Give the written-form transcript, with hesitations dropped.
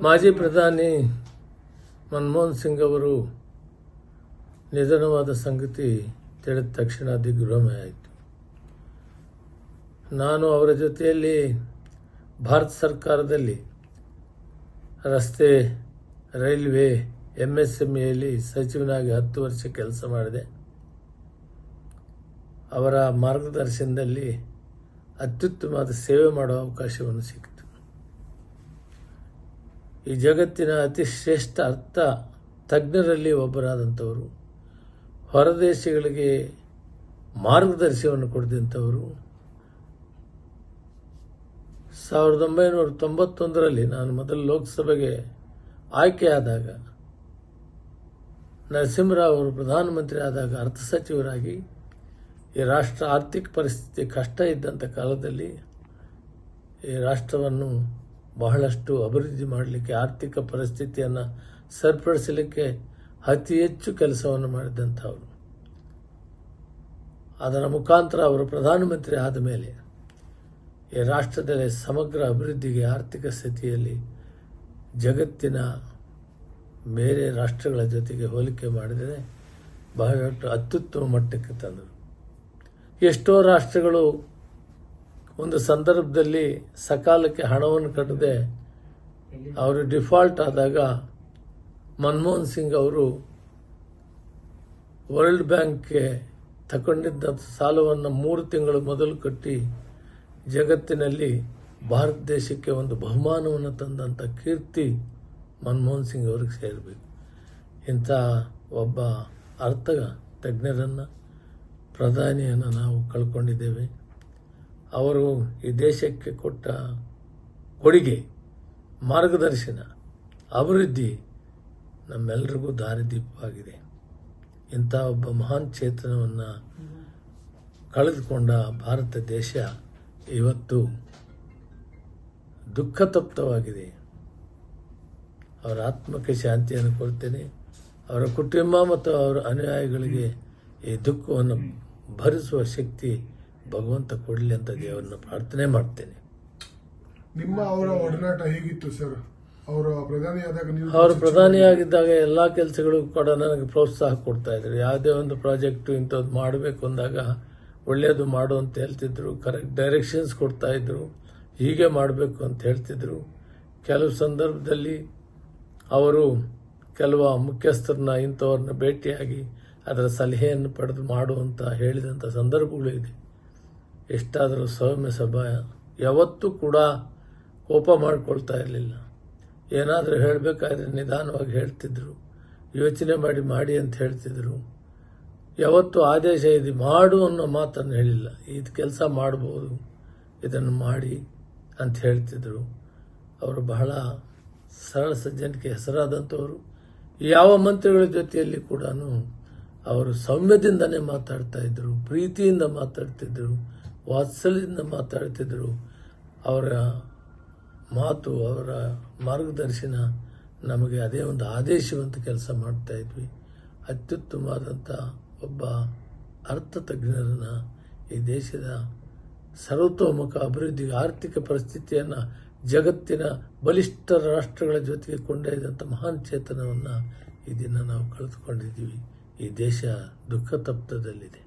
ಮಾಜಿ ಪ್ರಧಾನಿ ಮನಮೋಹನ್ ಸಿಂಗ್ ಅವರು ನಿಧನವಾದ ಸಂಗತಿ ತಿಳಿದ ತಕ್ಷಣ ದಿಗ್ಭ್ರಮೆ ಆಯಿತು. ನಾನು ಅವರ ಜೊತೆಯಲ್ಲಿ ಭಾರತ ಸರ್ಕಾರದಲ್ಲಿ ರಸ್ತೆ, ರೈಲ್ವೆ, MSMEಯಲ್ಲಿ ಸಚಿವನಾಗಿ 10 ವರ್ಷ ಕೆಲಸ ಮಾಡಿದೆ. ಅವರ ಮಾರ್ಗದರ್ಶನದಲ್ಲಿ ಅತ್ಯುತ್ತಮವಾದ ಸೇವೆ ಮಾಡುವ ಅವಕಾಶವನ್ನು ಸಿಕ್ಕಿತು. ಈ ಜಗತ್ತಿನ ಅತಿ ಶ್ರೇಷ್ಠ ಅರ್ಥ ತಜ್ಞರಲ್ಲಿ ಒಬ್ಬರಾದಂಥವರು, ಹೊರದೇಶಗಳಿಗೆ ಮಾರ್ಗದರ್ಶನವನ್ನು ಕೊಡಿದಂಥವರು. 1991ರಲ್ಲಿ ನಾನು ಮೊದಲು ಲೋಕಸಭೆಗೆ ಆಯ್ಕೆಯಾದಾಗ, ನರಸಿಂಹರಾವ್ ಅವರು ಪ್ರಧಾನಮಂತ್ರಿ ಆದಾಗ ಅರ್ಥ ಸಚಿವರಾಗಿ ಈ ರಾಷ್ಟ್ರ ಆರ್ಥಿಕ ಪರಿಸ್ಥಿತಿ ಕಷ್ಟ ಇದ್ದಂಥ ಕಾಲದಲ್ಲಿ ಈ ರಾಷ್ಟ್ರವನ್ನು ಬಹಳಷ್ಟು ಅಭಿವೃದ್ಧಿ ಮಾಡಲಿಕ್ಕೆ, ಆರ್ಥಿಕ ಪರಿಸ್ಥಿತಿಯನ್ನು ಸರಿಪಡಿಸಲಿಕ್ಕೆ ಅತಿ ಹೆಚ್ಚು ಕೆಲಸವನ್ನು ಮಾಡಿದಂಥವರು. ಅದರ ಮುಖಾಂತರ ಅವರು ಪ್ರಧಾನಮಂತ್ರಿ ಆದ ಮೇಲೆ ಈ ರಾಷ್ಟ್ರದಲ್ಲಿ ಸಮಗ್ರ ಅಭಿವೃದ್ಧಿಗೆ, ಆರ್ಥಿಕ ಸ್ಥಿತಿಯಲ್ಲಿ ಜಗತ್ತಿನ ಬೇರೆ ರಾಷ್ಟ್ರಗಳ ಜೊತೆಗೆ ಹೋಲಿಕೆ ಮಾಡಿದರೆ ಬಹಳಷ್ಟು ಅತ್ಯುತ್ತಮ ಮಟ್ಟಕ್ಕೆ ತಂದರು. ಎಷ್ಟೋ ರಾಷ್ಟ್ರಗಳು ಒಂದು ಸಂದರ್ಭದಲ್ಲಿ ಸಕಾಲಕ್ಕೆ ಹಣವನ್ನು ಕಟ್ಟದೆ ಅವರು ಡಿಫಾಲ್ಟ್ ಆದಾಗ ಮನಮೋಹನ್ ಸಿಂಗ್ ಅವರು ವರ್ಲ್ಡ್ ಬ್ಯಾಂಕ್ಗೆ ತಗೊಂಡಿದ್ದ ಸಾಲವನ್ನು 3 ತಿಂಗಳು ಮೊದಲು ಕಟ್ಟಿ ಜಗತ್ತಿನಲ್ಲಿ ಭಾರತ ದೇಶಕ್ಕೆ ಒಂದು ಬಹುಮಾನವನ್ನು ತಂದಂಥ ಕೀರ್ತಿ ಮನಮೋಹನ್ ಸಿಂಗ್ ಅವರಿಗೆ ಸೇರಬೇಕು. ಇಂಥ ಒಬ್ಬ ಅರ್ಥ ತಜ್ಞರನ್ನು, ಪ್ರಧಾನಿಯನ್ನು ನಾವು ಕಳ್ಕೊಂಡಿದ್ದೇವೆ. ಅವರು ಈ ದೇಶಕ್ಕೆ ಕೊಟ್ಟ ಕೊಡುಗೆ, ಮಾರ್ಗದರ್ಶನ, ಅಭಿವೃದ್ಧಿ ನಮ್ಮೆಲ್ಲರಿಗೂ ದಾರಿದೀಪವಾಗಿದೆ. ಇಂಥ ಒಬ್ಬ ಮಹಾನ್ ಚೇತನವನ್ನು ಕಳೆದುಕೊಂಡ ಭಾರತ ದೇಶ ಇವತ್ತು ದುಃಖತಪ್ತವಾಗಿದೆ. ಅವರ ಆತ್ಮಕ್ಕೆ ಶಾಂತಿಯನ್ನು ಕೊಡ್ತೇನೆ. ಅವರ ಕುಟುಂಬ ಮತ್ತು ಅವರ ಅನುಯಾಯಿಗಳಿಗೆ ಈ ದುಃಖವನ್ನು ಭರಿಸುವ ಶಕ್ತಿ ಭಗವಂತ ಕೊಡಲಿ ಅಂತ ದೇವರನ್ನ ಪ್ರಾರ್ಥನೆ ಮಾಡ್ತೇನೆ. ನಿಮ್ಮ ಅವರ ಒಡನಾಟ ಹೇಗಿತ್ತು ಸರ್? ಅವರು ಪ್ರಧಾನಿಯಾಗಿದ್ದಾಗ ಎಲ್ಲ ಕೆಲಸಗಳಿಗೂ ಕೂಡ ನನಗೆ ಪ್ರೋತ್ಸಾಹ ಕೊಡ್ತಾ ಇದ್ರು. ಯಾವುದೇ ಒಂದು ಪ್ರಾಜೆಕ್ಟ್ ಇಂಥದ್ದು ಮಾಡಬೇಕು ಅಂದಾಗ ಒಳ್ಳೆಯದು ಮಾಡು ಅಂತ ಹೇಳ್ತಿದ್ರು, ಕರೆಕ್ಟ್ ಡೈರೆಕ್ಷನ್ಸ್ ಕೊಡ್ತಾ ಇದ್ರು, ಹೀಗೆ ಮಾಡಬೇಕು ಅಂತ ಹೇಳ್ತಿದ್ರು. ಕೆಲವು ಸಂದರ್ಭದಲ್ಲಿ ಅವರು ಕೆಲವು ಮುಖ್ಯಸ್ಥರನ್ನ, ಇಂಥವ್ರನ್ನ ಭೇಟಿಯಾಗಿ ಅದರ ಸಲಹೆಯನ್ನು ಪಡೆದು ಮಾಡುವಂತ ಹೇಳಿದಂಥ ಸಂದರ್ಭಗಳು ಇದೆ. ಎಷ್ಟಾದರೂ ಸೌಮ್ಯ ಸಭಾ, ಯಾವತ್ತೂ ಕೂಡ ಕೋಪ ಮಾಡಿಕೊಳ್ತಾ ಇರಲಿಲ್ಲ. ಏನಾದರೂ ಹೇಳಬೇಕಾದ್ರೆ ನಿಧಾನವಾಗಿ ಹೇಳ್ತಿದ್ರು, ಯೋಚನೆ ಮಾಡಿ ಅಂತ ಹೇಳ್ತಿದ್ರು. ಯಾವತ್ತೂ ಆದೇಶ ಇದೆ ಮಾಡು ಅನ್ನೋ ಮಾತನ್ನು ಹೇಳಿಲ್ಲ. ಇದು ಕೆಲಸ ಮಾಡಬಹುದು, ಇದನ್ನು ಮಾಡಿ ಅಂತ ಹೇಳ್ತಿದ್ರು. ಅವರು ಬಹಳ ಸರಳ ಸಜ್ಜನಿಕೆ ಹೆಸರಾದಂಥವರು. ಯಾವ ಮಂತ್ರಿಗಳ ಜೊತೆಯಲ್ಲಿ ಕೂಡ ಅವರು ಸೌಮ್ಯದಿಂದನೇ ಮಾತಾಡ್ತಾ ಇದ್ರು, ಪ್ರೀತಿಯಿಂದ ಮಾತಾಡ್ತಿದ್ರು, ವಾತ್ಸಲ್ಯದಿಂದ ಮಾತಾಡ್ತಿದ್ರು. ಅವರ ಮಾತು, ಅವರ ಮಾರ್ಗದರ್ಶನ ನಮಗೆ ಅದೇ ಒಂದು ಆದೇಶವಂತ ಕೆಲಸ ಮಾಡ್ತಾ ಇದ್ವಿ. ಅತ್ಯುತ್ತಮವಾದಂಥ ಒಬ್ಬ ಅರ್ಥ ತಜ್ಞರನ್ನ ಈ ದೇಶದ ಸರ್ವತೋಮುಖ ಅಭಿವೃದ್ಧಿಗೆ, ಆರ್ಥಿಕ ಪರಿಸ್ಥಿತಿಯನ್ನು ಜಗತ್ತಿನ ಬಲಿಷ್ಠ ರಾಷ್ಟ್ರಗಳ ಜೊತೆಗೆ ಕೊಂಡೊಯ್ದಂಥ ಮಹಾನ್ ಚೇತನವನ್ನು ಈ ದಿನ ನಾವು ಕಳೆದುಕೊಂಡಿದ್ದೀವಿ. ಈ ದೇಶ ದುಃಖತಪ್ತದಲ್ಲಿದೆ.